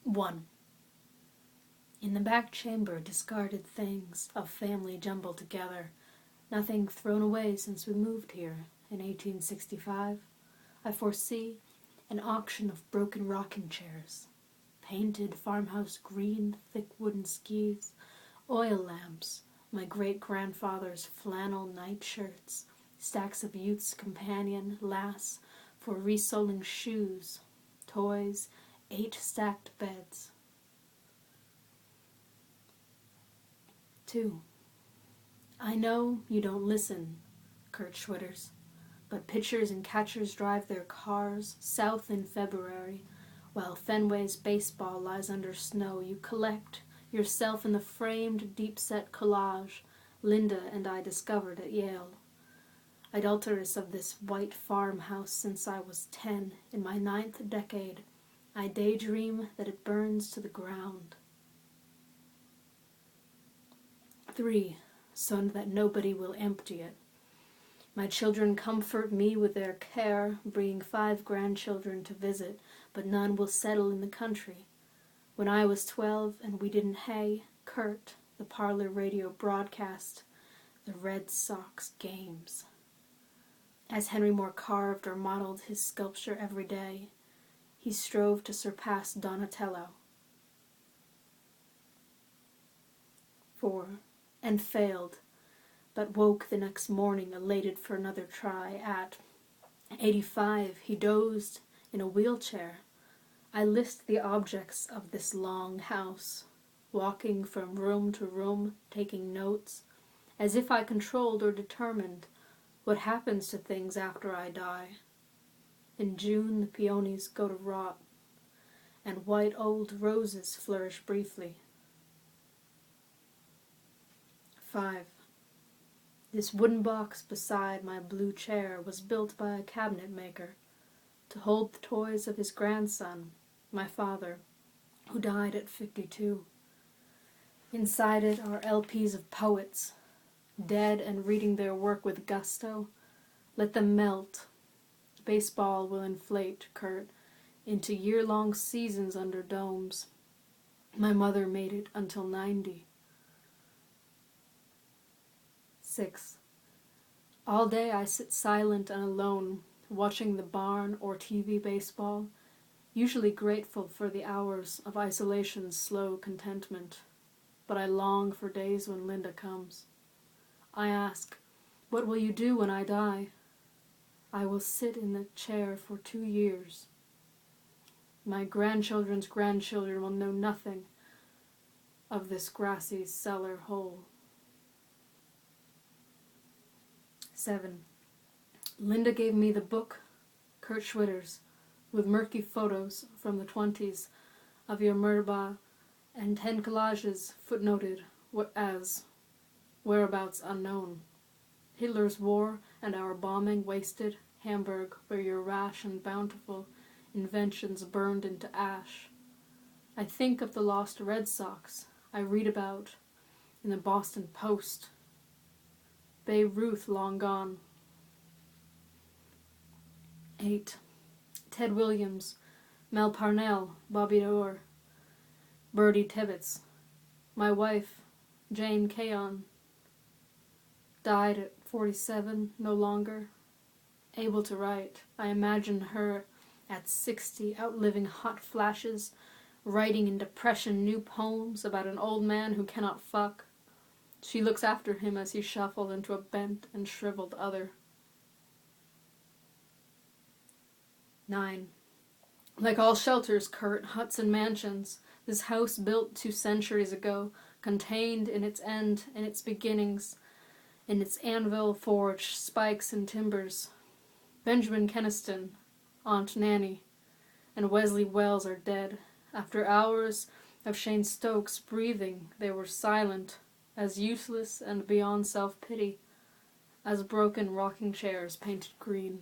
1. In the back chamber, discarded things of family jumbled together, nothing thrown away since we moved here in 1865. I foresee an auction of broken rocking chairs, painted farmhouse green, thick wooden skis, oil lamps, my great-grandfather's flannel nightshirts, stacks of youth's companion, lass, for resoling shoes, toys, 8 stacked beds. 2. I know you don't listen, Kurt Schwitters, but pitchers and catchers drive their cars south in February, while Fenway's baseball lies under snow. You collect yourself in the framed, deep-set collage Linda and I discovered at Yale. Idolatrous of this white farmhouse since I was 10, in my 9th decade, I daydream that it burns to the ground. 3. So that nobody will empty it. My children comfort me with their care, bringing 5 grandchildren to visit, but none will settle in the country. When I was 12 and we didn't hay, Kurt, the parlor radio broadcast, the Red Sox games. As Henry Moore carved or modeled his sculpture every day, he strove to surpass Donatello. 4. And failed, but woke the next morning elated for another try. At 85, he dozed in a wheelchair. I list the objects of this long house, walking from room to room, taking notes, as if I controlled or determined what happens to things after I die. In June, the peonies go to rot, and white old roses flourish briefly. 5. This wooden box beside my blue chair was built by a cabinet maker to hold the toys of his grandson, my father, who died at 52. Inside it are LPs of poets, dead and reading their work with gusto. Let them melt. Baseball will inflate, Kurt, into year-long seasons under domes. My mother made it until 90. 6. All day I sit silent and alone, watching the barn or TV baseball, usually grateful for the hours of isolation's slow contentment. But I long for days when Linda comes. I ask, what will you do when I die? I will sit in the chair for 2 years. My grandchildren's grandchildren will know nothing of this grassy cellar hole. 7. Linda gave me the book, Kurt Schwitters, with murky photos from the 20s of your Murba and 10 collages footnoted as whereabouts unknown. Hitler's war and our bombing wasted Hamburg, where your rash and bountiful inventions burned into ash. I think of the lost Red Sox I read about in the Boston Post. Beirut long gone. 8. Ted Williams, Mel Parnell, Bobby Orr, Bertie Tibbetts. My wife, Jane Caon, died at 47, no longer able to write. I imagine her at 60, outliving hot flashes, writing in depression new poems about an old man who cannot fuck. She looks after him as he shuffled into a bent and shriveled other. 9. Like all shelters, Kurt, huts and mansions, this house built 2 centuries ago, contained in its end, in its beginnings, in its anvil forged spikes and timbers. Benjamin Keniston, Aunt Nanny, and Wesley Wells are dead. After hours of Shane Stokes breathing, they were silent, as useless and beyond self-pity as broken rocking chairs painted green.